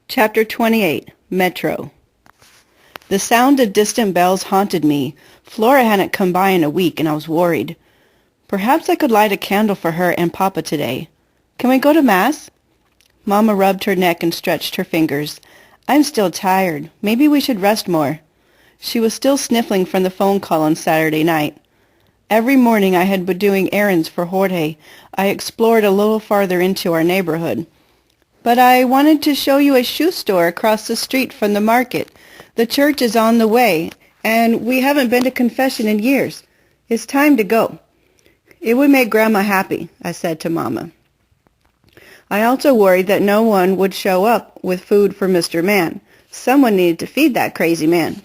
Chapter 28, Metro. The sound of distant bells haunted me. Flora hadn't come by in a week, and I was worried. Perhaps I could light a candle for her and Papa today. Can we go to Mass? Mama rubbed her neck and stretched her fingers. I'm still tired. Maybe we should rest more. She was still sniffling from the phone call on Saturday night. Every morning I had been doing errands for Jorge. I explored a little farther into our neighborhood. But I wanted to show you a shoe store across the street from the market. The church is on the way, and we haven't been to confession in years. It's time to go. It would make Grandma happy, I said to Mama. I also worried that no one would show up with food for Mr. Man. Someone needed to feed that crazy man.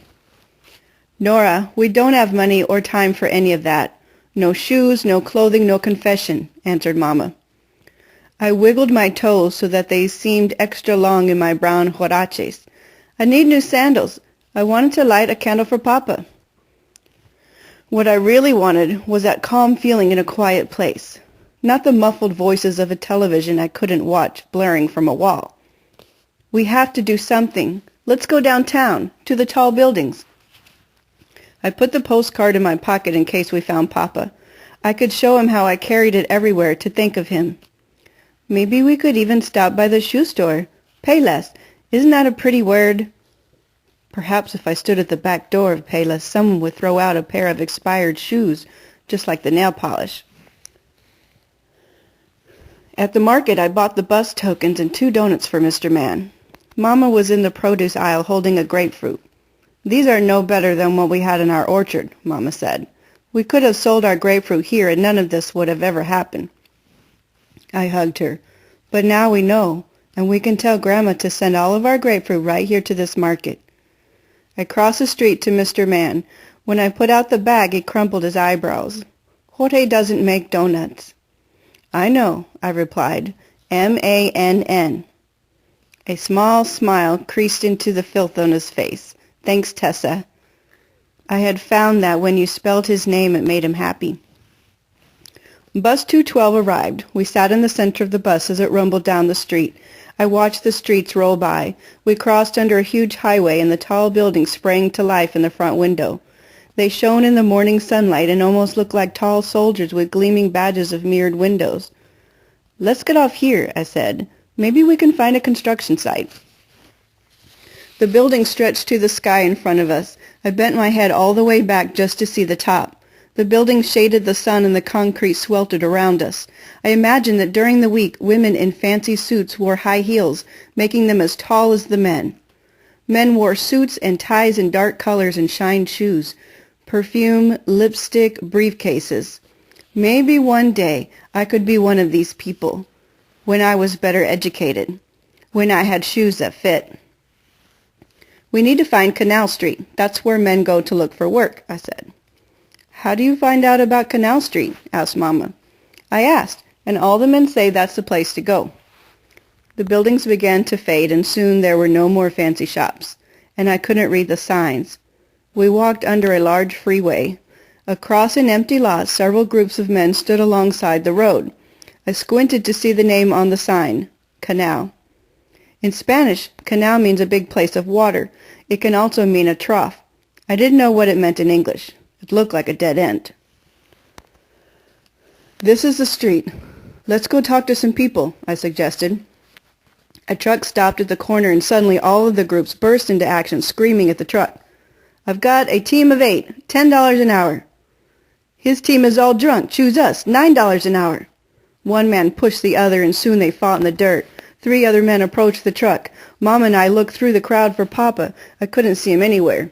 Nora, we don't have money or time for any of that. No shoes, no clothing, no confession, answered Mama. I wiggled my toes so that they seemed extra long in my brown huaraches. I need new sandals. I wanted to light a candle for Papa. What I really wanted was that calm feeling in a quiet place, not the muffled voices of a television I couldn't watch blaring from a wall. We have to do something. Let's go downtown, to the tall buildings. I put the postcard in my pocket in case we found Papa. I could show him how I carried it everywhere to think of him. Maybe we could even stop by the shoe store. Payless. Isn't that a pretty word? Perhaps if I stood at the back door of Payless, someone would throw out a pair of expired shoes, just like the nail polish. At the market, I bought the bus tokens and 2 donuts for Mr. Man. Mama was in the produce aisle holding a grapefruit. These are no better than what we had in our orchard, Mama said. We could have sold our grapefruit here and none of this would have ever happened. I hugged her. But now we know, and we can tell Grandma to send all of our grapefruit right here to this market. I crossed the street to Mr. Man. When I put out the bag, he crumpled his eyebrows. Jorge doesn't make donuts. I know, I replied. M-A-N-N. A small smile creased into the filth on his face. Thanks, Tessa. I had found that when you spelled his name, it made him happy. Bus 212 arrived. We sat in the center of the bus as it rumbled down the street. I watched the streets roll by. We crossed under a huge highway and the tall buildings sprang to life in the front window. They shone in the morning sunlight and almost looked like tall soldiers with gleaming badges of mirrored windows. Let's get off here, I said. Maybe we can find a construction site. The building stretched to the sky in front of us. I bent my head all the way back just to see the top. The building shaded the sun and the concrete sweltered around us. I imagined that during the week, women in fancy suits wore high heels, making them as tall as the men. Men wore suits and ties in dark colors and shined shoes, perfume, lipstick, briefcases. Maybe one day I could be one of these people, when I was better educated, when I had shoes that fit. We need to find Canal Street. That's where men go to look for work, I said. How do you find out about Canal Street? Asked Mama. I asked, and all the men say that's the place to go. The buildings began to fade, and soon there were no more fancy shops, and I couldn't read the signs. We walked under a large freeway. Across an empty lot, several groups of men stood alongside the road. I squinted to see the name on the sign, Canal. In Spanish, canal means a big place of water. It can also mean a trough. I didn't know what it meant in English. It looked like a dead end. This is the street. Let's go talk to some people, I suggested. A truck stopped at the corner and suddenly all of the groups burst into action, screaming at the truck. I've got a team of 8, $10 an hour. His team is all drunk. Choose us, $9 an hour. One man pushed the other and soon they fought in the dirt. 3 other men approached the truck. Mama and I looked through the crowd for Papa. I couldn't see him anywhere.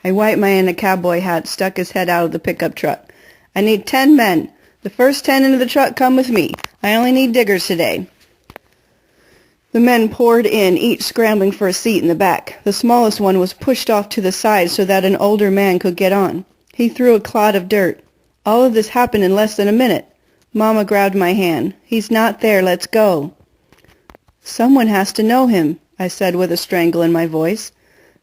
A white man in a cowboy hat stuck his head out of the pickup truck. I need 10 men. The first 10 into the truck come with me. I only need diggers today. The men poured in, each scrambling for a seat in the back. The smallest one was pushed off to the side so that an older man could get on. He threw a clod of dirt. All of this happened in less than a minute. Mama grabbed my hand. He's not there. Let's go. Someone has to know him, I said with a strangle in my voice.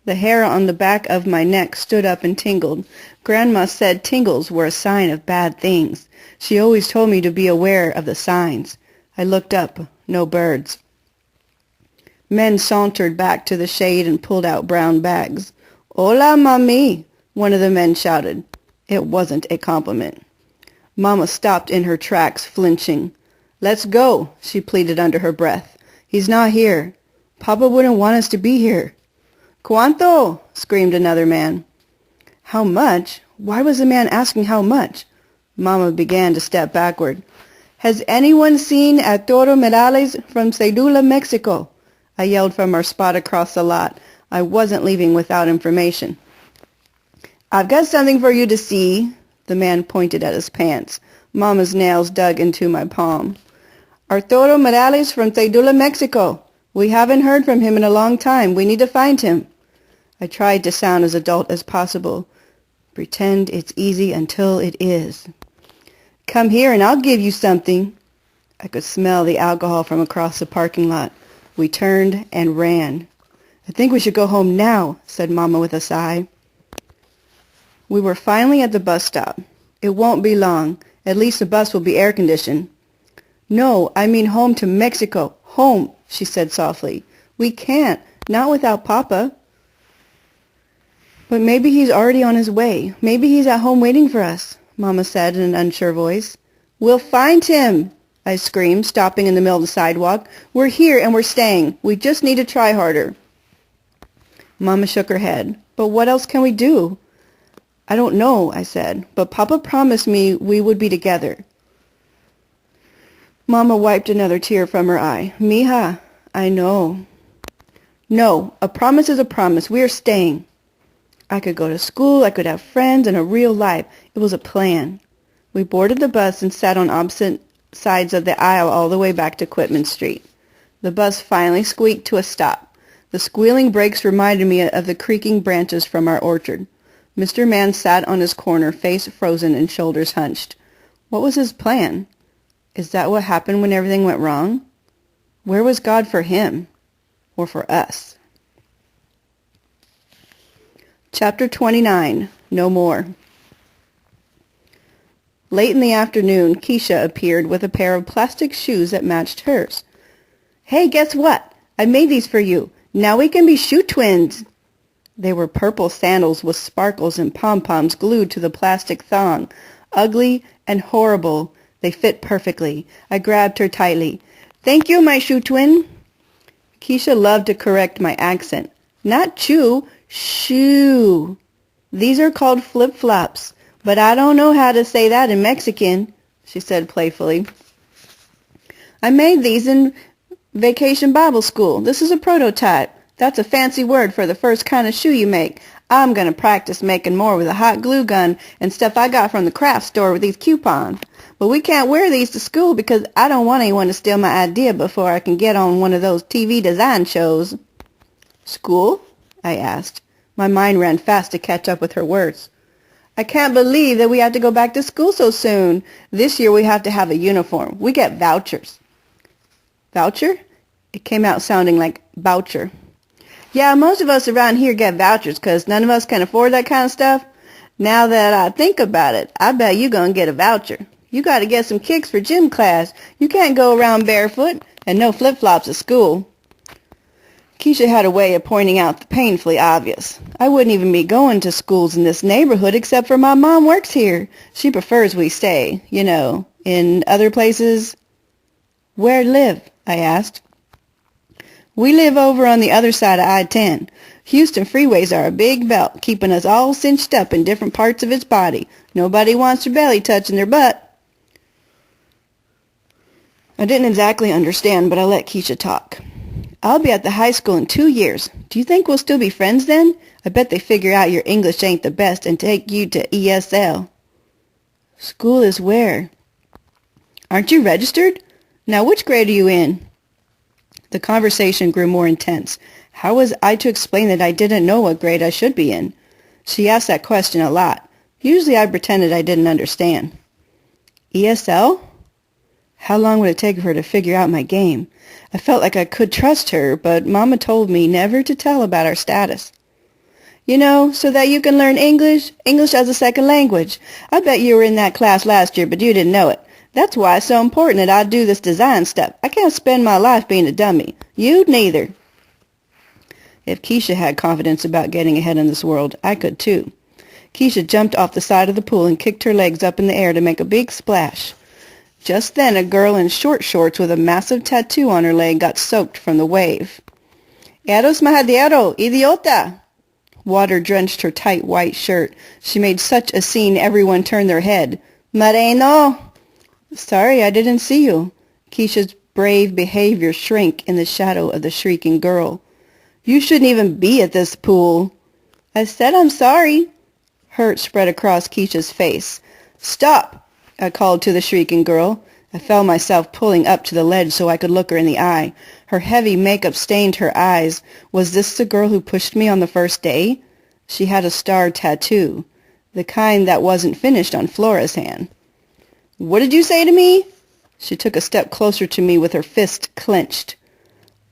The hair on the back of my neck stood up and tingled. Grandma said tingles were a sign of bad things. She always told me to be aware of the signs. I looked up. No birds. Men sauntered back to the shade and pulled out brown bags. "Hola, mami," one of the men shouted. It wasn't a compliment. Mama stopped in her tracks, flinching. "Let's go," she pleaded under her breath. "He's not here. Papa wouldn't want us to be here." "Cuánto?" screamed another man. How much? Why was the man asking how much? Mama began to step backward. "Has anyone seen Arturo Morales from Cedula, Mexico?" I yelled from our spot across the lot. I wasn't leaving without information. "I've got something for you to see." The man pointed at his pants. Mama's nails dug into my palm. "Arturo Morales from Cedula, Mexico. We haven't heard from him in a long time. We need to find him." I tried to sound as adult as possible. Pretend it's easy until it is. "Come here and I'll give you something." I could smell the alcohol from across the parking lot. We turned and ran. "I think we should go home now," said Mama with a sigh. We were finally at the bus stop. "It won't be long. At least the bus will be air-conditioned." "No, I mean home to Mexico. Home," she said softly. "We can't. Not without Papa." "But maybe he's already on his way. Maybe he's at home waiting for us," Mama said in an unsure voice. "We'll find him," I screamed, stopping in the middle of the sidewalk. "We're here and we're staying. We just need to try harder." Mama shook her head. "But what else can we do?" "I don't know," I said, "but Papa promised me we would be together." Mama wiped another tear from her eye. "Mija, I know." "No, a promise is a promise. We are staying." I could go to school, I could have friends and a real life. It was a plan. We boarded the bus and sat on opposite sides of the aisle all the way back to Quitman Street. The bus finally squeaked to a stop. The squealing brakes reminded me of the creaking branches from our orchard. Mr. Mann sat on his corner, face frozen and shoulders hunched. What was his plan? Is that what happened when everything went wrong? Where was God for him? Or for us? Chapter 29. No More. Late in the afternoon, Keisha appeared with a pair of plastic shoes that matched hers. "Hey, guess what? I made these for you. Now we can be shoe twins." They were purple sandals with sparkles and pom-poms glued to the plastic thong. Ugly and horrible, they fit perfectly. I grabbed her tightly. "Thank you, my shoe twin." Keisha loved to correct my accent. "Not chew, shoe. These are called flip-flops, but I don't know how to say that in Mexican," she said playfully. "I made these in Vacation Bible School. This is a prototype. That's a fancy word for the first kind of shoe you make. I'm going to practice making more with a hot glue gun and stuff I got from the craft store with these coupons. But we can't wear these to school because I don't want anyone to steal my idea before I can get on one of those TV design shows." "School?" I asked. My mind ran fast to catch up with her words. "I can't believe that we have to go back to school so soon. This year we have to have a uniform. We get vouchers." "Voucher?" It came out sounding like voucher. "Yeah, most of us around here get vouchers because none of us can afford that kind of stuff. Now that I think about it, I bet you gonna get a voucher. You gotta get some kicks for gym class. You can't go around barefoot and no flip-flops at school." Keisha had a way of pointing out the painfully obvious. I wouldn't even be going to schools in this neighborhood except for my mom works here. She prefers we stay, in other places. "Where live?" I asked. "We live over on the other side of I-10. Houston freeways are a big belt, keeping us all cinched up in different parts of its body. Nobody wants their belly touching their butt." I didn't exactly understand, but I let Keisha talk. "I'll be at the high school in 2 years. Do you think we'll still be friends then? I bet they figure out your English ain't the best and take you to ESL." "School is where?" "Aren't you registered? Now which grade are you in?" The conversation grew more intense. How was I to explain that I didn't know what grade I should be in? She asked that question a lot. Usually I pretended I didn't understand. ESL? How long would it take for her to figure out my game? I felt like I could trust her, but Mama told me never to tell about our status. So that you can learn English as a second language. I bet you were in that class last year, but you didn't know it. That's why it's so important that I do this design stuff. I can't spend my life being a dummy. You neither." If Keisha had confidence about getting ahead in this world, I could too. Keisha jumped off the side of the pool and kicked her legs up in the air to make a big splash. Just then a girl in short shorts with a massive tattoo on her leg got soaked from the wave. Eros majadero, idiota! Water drenched her tight white shirt. She made such a scene everyone turned their head. Mareno! Sorry, I didn't see you. Keisha's brave behavior shrank in the shadow of the shrieking girl. You shouldn't even be at this pool. I said I'm sorry. Hurt spread across Keisha's face. Stop! I called to the shrieking girl. I felt myself pulling up to the ledge so I could look her in the eye. Her heavy makeup stained her eyes. Was this the girl who pushed me on the first day? She had a star tattoo, the kind that wasn't finished on Flora's hand. What did you say to me? She took a step closer to me with her fist clenched.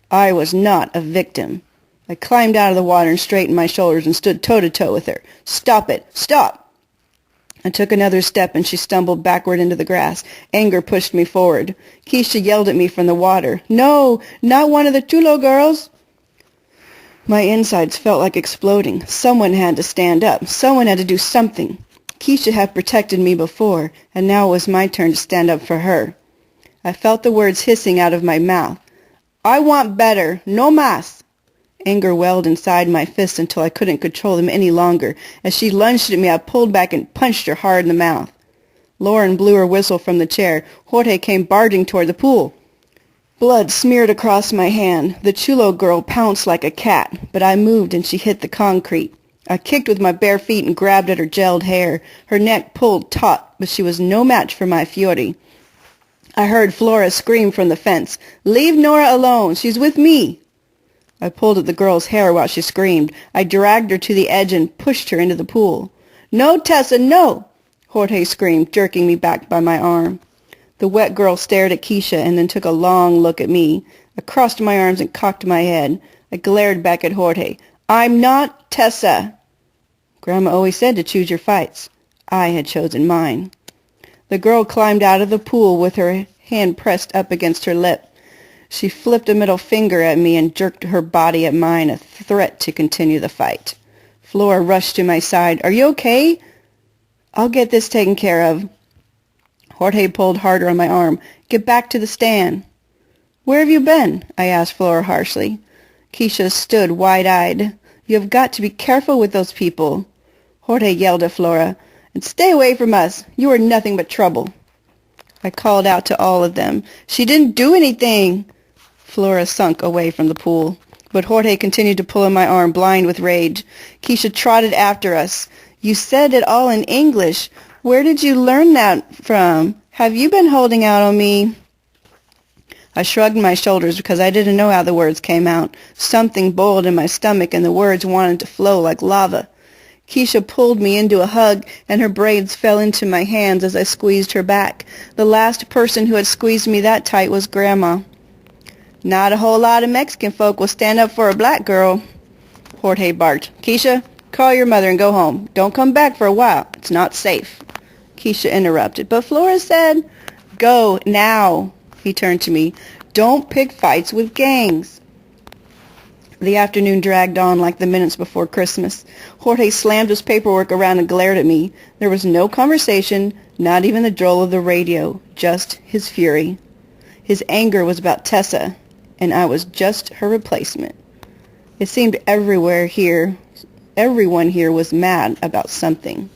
I was not a victim. I climbed out of the water and straightened my shoulders and stood toe-to-toe with her. Stop it! Stop! I took another step and she stumbled backward into the grass. Anger pushed me forward. Keisha yelled at me from the water. No, not one of the chulo girls. My insides felt like exploding. Someone had to stand up. Someone had to do something. Keisha had protected me before, and now it was my turn to stand up for her. I felt the words hissing out of my mouth. I want better. No más. Anger welled inside my fists until I couldn't control them any longer. As she lunged at me, I pulled back and punched her hard in the mouth. Lauren blew her whistle from the chair. Jorge came barging toward the pool. Blood smeared across my hand. The chulo girl pounced like a cat, but I moved and she hit the concrete. I kicked with my bare feet and grabbed at her gelled hair. Her neck pulled taut, but she was no match for my fury. I heard Flora scream from the fence. Leave Nora alone. She's with me. I pulled at the girl's hair while she screamed. I dragged her to the edge and pushed her into the pool. No, Tessa, no! Jorge screamed, jerking me back by my arm. The wet girl stared at Keisha and then took a long look at me. I crossed my arms and cocked my head. I glared back at Jorge. I'm not Tessa. Grandma always said to choose your fights. I had chosen mine. The girl climbed out of the pool with her hand pressed up against her lip. She flipped a middle finger at me and jerked her body at mine, a threat to continue the fight. Flora rushed to my side. Are you okay? I'll get this taken care of. Jorge pulled harder on my arm. Get back to the stand. Where have you been? I asked Flora harshly. Keisha stood wide-eyed. You have got to be careful with those people. Jorge yelled at Flora. And stay away from us. You are nothing but trouble. I called out to all of them. She didn't do anything. Flora sunk away from the pool, but Jorge continued to pull on my arm, blind with rage. Keisha trotted after us. You said it all in English. Where did you learn that from? Have you been holding out on me? I shrugged my shoulders because I didn't know how the words came out. Something boiled in my stomach and the words wanted to flow like lava. Keisha pulled me into a hug, and her braids fell into my hands as I squeezed her back. The last person who had squeezed me that tight was Grandma. Not a whole lot of Mexican folk will stand up for a black girl, Jorge barked. Keisha, call your mother and go home. Don't come back for a while. It's not safe. Keisha interrupted. But Flora said, go now. He turned to me. Don't pick fights with gangs. The afternoon dragged on like the minutes before Christmas. Jorge slammed his paperwork around and glared at me. There was no conversation, not even the droll of the radio, just his fury. His anger was about Tessa, and I was just her replacement. It seemed everyone here was mad about something.